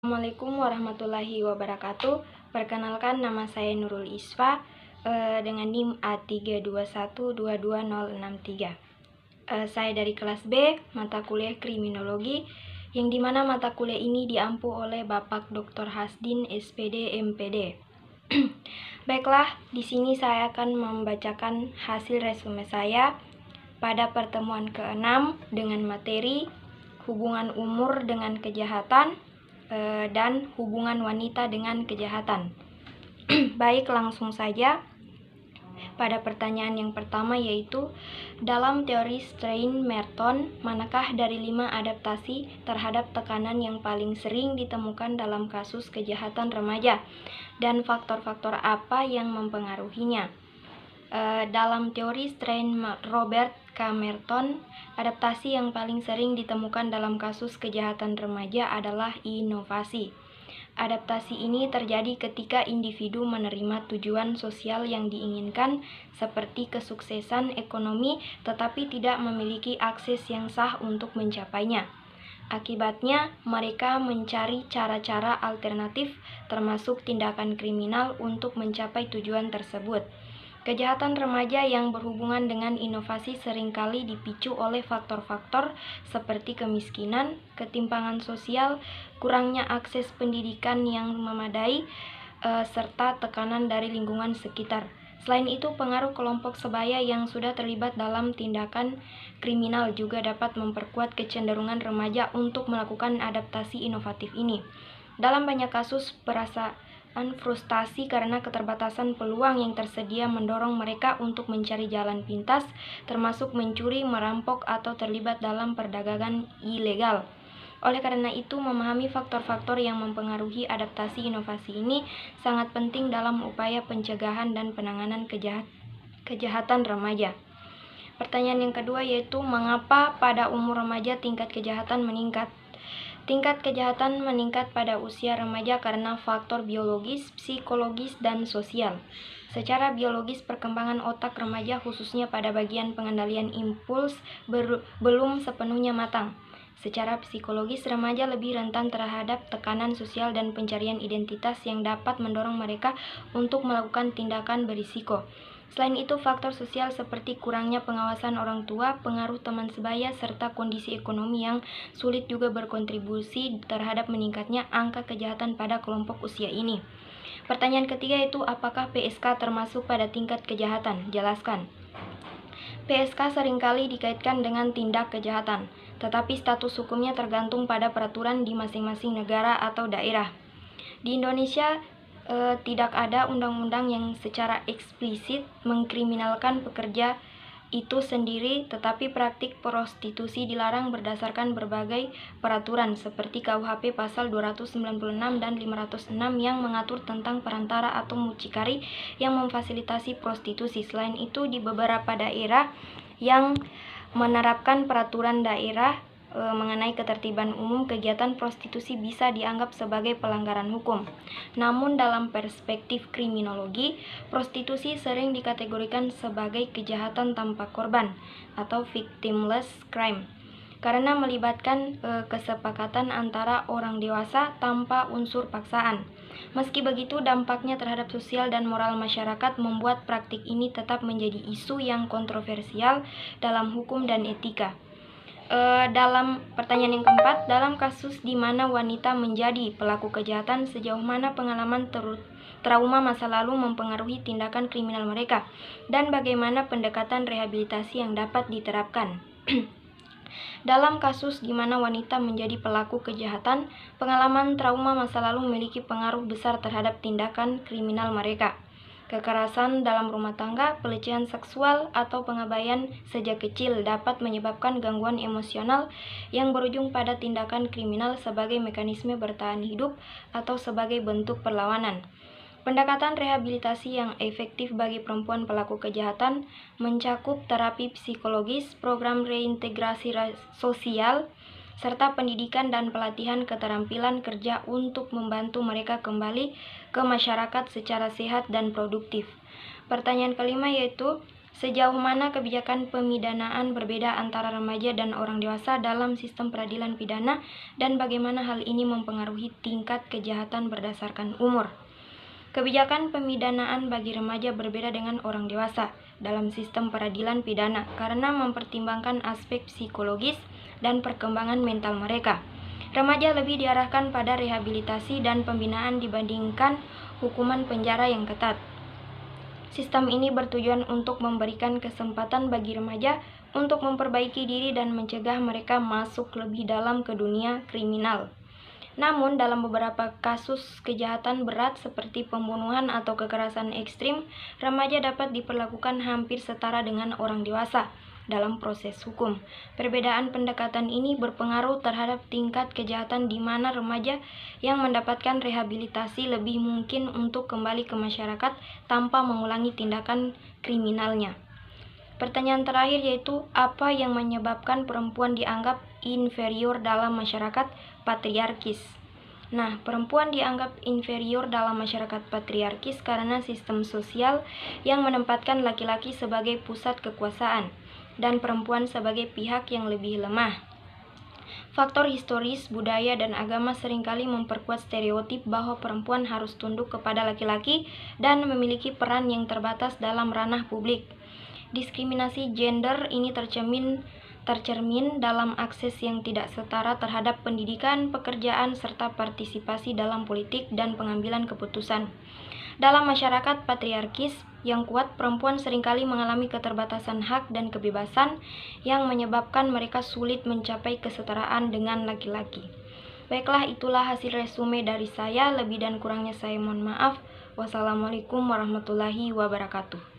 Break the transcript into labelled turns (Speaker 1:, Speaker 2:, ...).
Speaker 1: Assalamualaikum warahmatullahi wabarakatuh. Perkenalkan, nama saya Nurul Isfa dengan NIM A321222063. Saya dari kelas B, mata kuliah Kriminologi, yang dimana mata kuliah ini diampu oleh Bapak Dr. Hasdin, SPD, MPD. Baiklah, di sini saya akan membacakan hasil resume saya pada pertemuan ke-6 dengan materi hubungan umur dengan kejahatan dan hubungan wanita dengan kejahatan. Baik, langsung saja pada pertanyaan yang pertama, yaitu dalam teori Stein-Merton, manakah dari 5 adaptasi terhadap tekanan yang paling sering ditemukan dalam kasus kejahatan remaja, dan faktor-faktor apa yang mempengaruhinya? Dalam teori Stein-Robert K. Merton, adaptasi yang paling sering ditemukan dalam kasus kejahatan remaja adalah inovasi. Adaptasi ini terjadi ketika individu menerima tujuan sosial yang diinginkan, seperti kesuksesan ekonomi, tetapi tidak memiliki akses yang sah untuk mencapainya. Akibatnya, mereka mencari cara-cara alternatif, termasuk tindakan kriminal, untuk mencapai tujuan tersebut. Kejahatan remaja yang berhubungan dengan inovasi seringkali dipicu oleh faktor-faktor seperti kemiskinan, ketimpangan sosial, kurangnya akses pendidikan yang memadai, serta tekanan dari lingkungan sekitar. Selain itu, pengaruh kelompok sebaya yang sudah terlibat dalam tindakan kriminal juga dapat memperkuat kecenderungan remaja untuk melakukan adaptasi inovatif ini. Dalam banyak kasus, perasaan frustasi karena keterbatasan peluang yang tersedia mendorong mereka untuk mencari jalan pintas, termasuk mencuri, merampok, atau terlibat dalam perdagangan ilegal. Oleh karena itu, memahami faktor-faktor yang mempengaruhi adaptasi inovasi ini sangat penting dalam upaya pencegahan dan penanganan kejahatan remaja. Pertanyaan yang kedua, yaitu mengapa pada umur remaja tingkat kejahatan meningkat? Tingkat kejahatan meningkat pada usia remaja karena faktor biologis, psikologis, dan sosial. Secara biologis, perkembangan otak remaja khususnya pada bagian pengendalian impuls belum sepenuhnya matang. Secara psikologis, remaja lebih rentan terhadap tekanan sosial dan pencarian identitas yang dapat mendorong mereka untuk melakukan tindakan berisiko. Selain itu, faktor sosial seperti kurangnya pengawasan orang tua, pengaruh teman sebaya, serta kondisi ekonomi yang sulit juga berkontribusi terhadap meningkatnya angka kejahatan pada kelompok usia ini. Pertanyaan ketiga, yaitu apakah PSK termasuk pada tingkat kejahatan? Jelaskan. PSK seringkali dikaitkan dengan tindak kejahatan, tetapi status hukumnya tergantung pada peraturan di masing-masing negara atau daerah. Di Indonesia, tidak ada undang-undang yang secara eksplisit mengkriminalkan pekerja itu sendiri, tetapi praktik prostitusi dilarang berdasarkan berbagai peraturan seperti KUHP pasal 296 dan 506 yang mengatur tentang perantara atau mucikari yang memfasilitasi prostitusi. Selain itu, di beberapa daerah yang menerapkan peraturan daerah mengenai ketertiban umum, kegiatan prostitusi bisa dianggap sebagai pelanggaran hukum. Namun dalam perspektif kriminologi, prostitusi sering dikategorikan sebagai kejahatan tanpa korban atau victimless crime karena melibatkan kesepakatan antara orang dewasa tanpa unsur paksaan. Meski begitu, dampaknya terhadap sosial dan moral masyarakat membuat praktik ini tetap menjadi isu yang kontroversial dalam hukum dan etika. Dalam pertanyaan yang keempat, dalam kasus di mana wanita menjadi pelaku kejahatan, sejauh mana pengalaman trauma masa lalu mempengaruhi tindakan kriminal mereka, dan bagaimana pendekatan rehabilitasi yang dapat diterapkan? Dalam kasus di mana wanita menjadi pelaku kejahatan, pengalaman trauma masa lalu memiliki pengaruh besar terhadap tindakan kriminal mereka. Kekerasan dalam rumah tangga, pelecehan seksual, atau pengabaian sejak kecil dapat menyebabkan gangguan emosional yang berujung pada tindakan kriminal sebagai mekanisme bertahan hidup atau sebagai bentuk perlawanan. Pendekatan rehabilitasi yang efektif bagi perempuan pelaku kejahatan mencakup terapi psikologis, program reintegrasi sosial, serta pendidikan dan pelatihan keterampilan kerja untuk membantu mereka kembali ke masyarakat secara sehat dan produktif. Pertanyaan kelima, yaitu Sejauh mana kebijakan pemidanaan berbeda antara remaja dan orang dewasa dalam sistem peradilan pidana dan bagaimana hal ini mempengaruhi tingkat kejahatan berdasarkan umur. Kebijakan pemidanaan bagi remaja berbeda dengan orang dewasa dalam sistem peradilan pidana karena mempertimbangkan aspek psikologis dan perkembangan mental mereka. Remaja lebih diarahkan pada rehabilitasi dan pembinaan dibandingkan hukuman penjara yang ketat. Sistem ini bertujuan untuk memberikan kesempatan bagi remaja untuk memperbaiki diri dan mencegah mereka masuk lebih dalam ke dunia kriminal. Namun, dalam beberapa kasus kejahatan berat seperti pembunuhan atau kekerasan ekstrim, remaja dapat diperlakukan hampir setara dengan orang dewasa dalam proses hukum. Perbedaan pendekatan ini berpengaruh terhadap tingkat kejahatan di mana remaja yang mendapatkan rehabilitasi lebih mungkin untuk kembali ke masyarakat tanpa mengulangi tindakan kriminalnya. Pertanyaan terakhir yaitu, apa yang menyebabkan perempuan dianggap inferior dalam masyarakat patriarkis? Nah, perempuan dianggap inferior dalam masyarakat patriarkis karena sistem sosial yang menempatkan laki-laki sebagai pusat kekuasaan dan perempuan sebagai pihak yang lebih lemah. Faktor historis, budaya, dan agama seringkali memperkuat stereotip bahwa perempuan harus tunduk kepada laki-laki dan memiliki peran yang terbatas dalam ranah publik. Diskriminasi gender ini tercermin dalam akses yang tidak setara terhadap pendidikan, pekerjaan, serta partisipasi dalam politik dan pengambilan keputusan. Dalam masyarakat patriarkis yang kuat, perempuan seringkali mengalami keterbatasan hak dan kebebasan yang menyebabkan mereka sulit mencapai kesetaraan dengan laki-laki. Baiklah, itulah hasil resume dari saya. Lebih dan kurangnya saya mohon maaf. Wassalamualaikum warahmatullahi wabarakatuh.